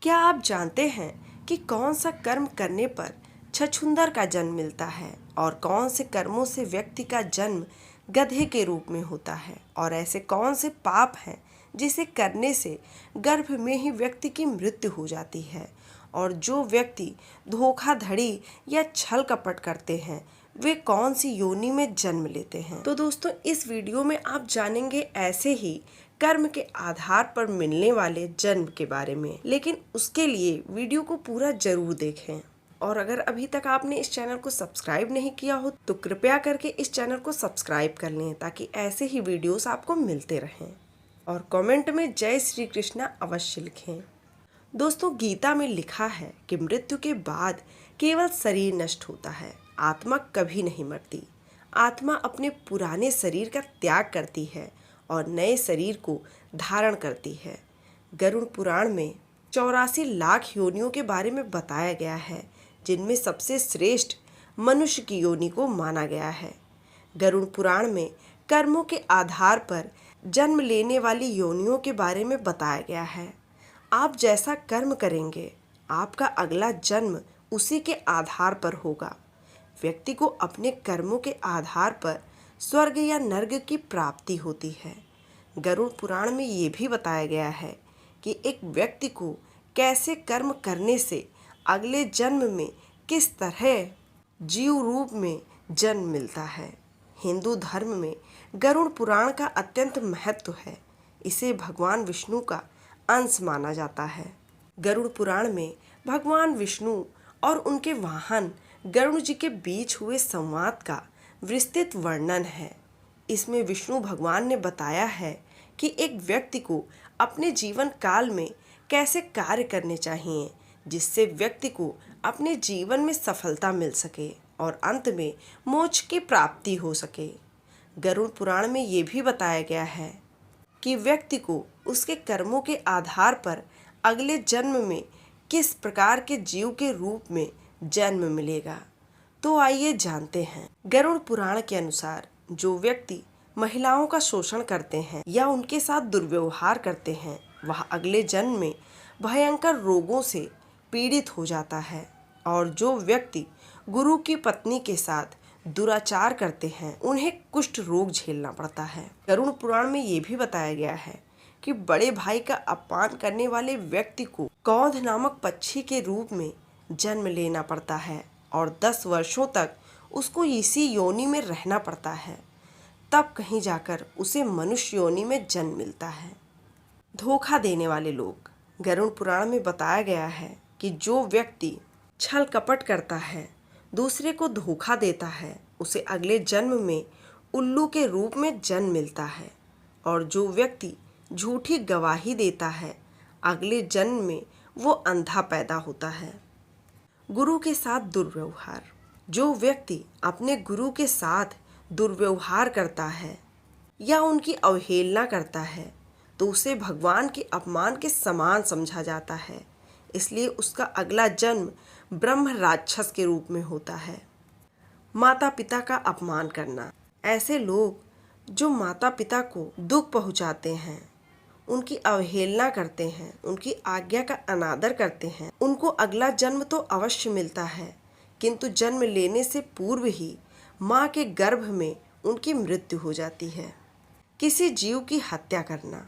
क्या आप जानते हैं कि कौन सा कर्म करने पर छछूंदर का जन्म मिलता है और कौन से कर्मों से व्यक्ति का जन्म गधे के रूप में होता है और ऐसे कौन से पाप हैं जिसे करने से गर्भ में ही व्यक्ति की मृत्यु हो जाती है और जो व्यक्ति धोखाधड़ी या छल कपट करते हैं वे कौन सी योनि में जन्म लेते हैं। तो दोस्तों, इस वीडियो में आप जानेंगे ऐसे ही कर्म के आधार पर मिलने वाले जन्म के बारे में, लेकिन उसके लिए वीडियो को पूरा जरूर देखें। और अगर अभी तक आपने इस चैनल को सब्सक्राइब नहीं किया हो तो कृपया करके इस चैनल को सब्सक्राइब कर लें ताकि ऐसे ही वीडियोस आपको मिलते रहें। और कमेंट में जय श्री कृष्णा अवश्य लिखें। दोस्तों, गीता में लिखा है कि मृत्यु के बाद केवल शरीर नष्ट होता है, आत्मा कभी नहीं मरती। आत्मा अपने पुराने शरीर का त्याग करती है और नए शरीर को धारण करती है। गरुड़ पुराण में 84 लाख योनियों के बारे में बताया गया है, जिनमें सबसे श्रेष्ठ मनुष्य की योनि को माना गया है। गरुड़ पुराण में कर्मों के आधार पर जन्म लेने वाली योनियों के बारे में बताया गया है। आप जैसा कर्म करेंगे, आपका अगला जन्म उसी के आधार पर होगा। व्यक्ति को अपने कर्मों के आधार पर स्वर्ग या नर्क की प्राप्ति होती है। गरुड़ पुराण में ये भी बताया गया है कि एक व्यक्ति को कैसे कर्म करने से अगले जन्म में किस तरह जीव रूप में जन्म मिलता है। हिंदू धर्म में गरुड़ पुराण का अत्यंत महत्व है। इसे भगवान विष्णु का अंश माना जाता है। गरुड़ पुराण में भगवान विष्णु और उनके वाहन गरुड़ जी के बीच हुए संवाद का विस्तृत वर्णन है। इसमें विष्णु भगवान ने बताया है कि एक व्यक्ति को अपने जीवन काल में कैसे कार्य करने चाहिए जिससे व्यक्ति को अपने जीवन में सफलता मिल सके और अंत में मोक्ष की प्राप्ति हो सके। गरुड़ पुराण में ये भी बताया गया है कि व्यक्ति को उसके कर्मों के आधार पर अगले जन्म में किस प्रकार के जीव के रूप में जन्म मिलेगा। तो आइए जानते हैं। गरुड़ पुराण के अनुसार जो व्यक्ति महिलाओं का शोषण करते हैं या उनके साथ दुर्व्यवहार करते हैं, वह अगले जन्म में भयंकर रोगों से पीड़ित हो जाता है। और जो व्यक्ति गुरु की पत्नी के साथ दुराचार करते हैं, उन्हें कुष्ठ रोग झेलना पड़ता है। गरुड़ पुराण में ये भी बताया गया है कि बड़े भाई का अपमान करने वाले व्यक्ति को कौध नामक पक्षी के रूप में जन्म लेना पड़ता है और 10 वर्षों तक उसको इसी योनि में रहना पड़ता है। तब कहीं जाकर उसे मनुष्य योनि में जन्म मिलता है। धोखा देने वाले लोग। गरुड़ पुराण में बताया गया है कि जो व्यक्ति छल कपट करता है, दूसरे को धोखा देता है, उसे अगले जन्म में उल्लू के रूप में जन्म मिलता है। और जो व्यक्ति झूठी गवाही देता है, अगले जन्म में वो अंधा पैदा होता है। गुरु के साथ दुर्व्यवहार। जो व्यक्ति अपने गुरु के साथ दुर्व्यवहार करता है या उनकी अवहेलना करता है तो उसे भगवान के अपमान के समान समझा जाता है। इसलिए उसका अगला जन्म ब्रह्म राक्षस के रूप में होता है। माता पिता का अपमान करना। ऐसे लोग जो माता पिता को दुख पहुंचाते हैं, उनकी अवहेलना करते हैं, उनकी आज्ञा का अनादर करते हैं, उनको अगला जन्म तो अवश्य मिलता है, किंतु जन्म लेने से पूर्व ही माँ के गर्भ में उनकी मृत्यु हो जाती है। किसी जीव की हत्या करना।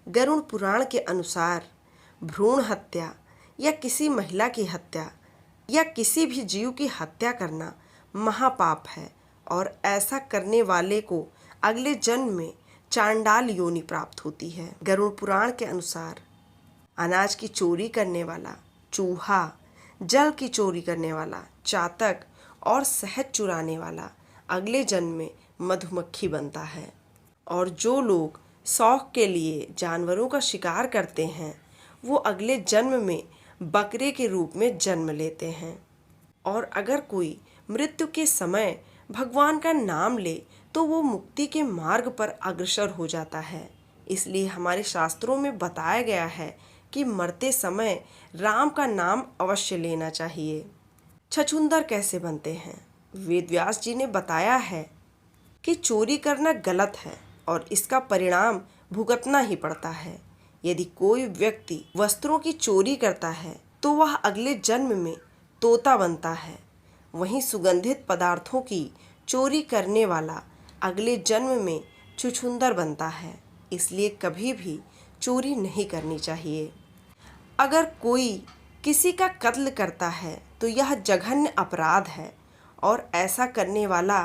गरुड़ पुराण के अनुसार भ्रूण हत्या या किसी महिला की हत्या या किसी भी जीव की हत्या करना महापाप है और ऐसा करने वाले को अगले जन्म में चांडाल योनि प्राप्त होती है। गरुड़ पुराण के अनुसार अनाज की चोरी करने वाला चूहा, जल की चोरी करने वाला चातक और शहद चुराने वाला अगले जन्म में मधुमक्खी बनता है। और जो लोग शौक के लिए जानवरों का शिकार करते हैं, वो अगले जन्म में बकरे के रूप में जन्म लेते हैं। और अगर कोई मृत्यु के समय भगवान का नाम ले तो वो मुक्ति के मार्ग पर अग्रसर हो जाता है। इसलिए हमारे शास्त्रों में बताया गया है कि मरते समय राम का नाम अवश्य लेना चाहिए। छछूंदर कैसे बनते हैं? वेद व्यास जी ने बताया है कि चोरी करना गलत है और इसका परिणाम भुगतना ही पड़ता है। यदि कोई व्यक्ति वस्त्रों की चोरी करता है तो वह अगले जन्म में तोता बनता है। वहीं सुगंधित पदार्थों की चोरी करने वाला अगले जन्म में छुछुंदर बनता है। इसलिए कभी भी चोरी नहीं करनी चाहिए। अगर कोई किसी का कत्ल करता है तो यह जघन्य अपराध है और ऐसा करने वाला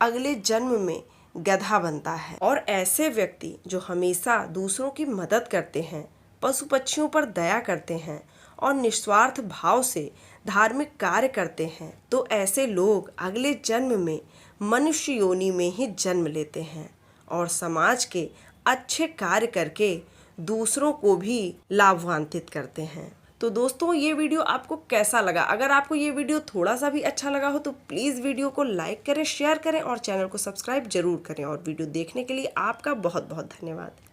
अगले जन्म में गधा बनता है। और ऐसे व्यक्ति जो हमेशा दूसरों की मदद करते हैं, पशु पक्षियों पर दया करते हैं और निस्वार्थ भाव से धार्मिक कार्य करते हैं, तो ऐसे लोग अगले जन्म में मनुष्य योनि में ही जन्म लेते हैं और समाज के अच्छे कार्य करके दूसरों को भी लाभान्वित करते हैं। तो दोस्तों, ये वीडियो आपको कैसा लगा? अगर आपको ये वीडियो थोड़ा सा भी अच्छा लगा हो तो प्लीज़ वीडियो को लाइक करें, शेयर करें और चैनल को सब्सक्राइब जरूर करें। और वीडियो देखने के लिए आपका बहुत बहुत धन्यवाद।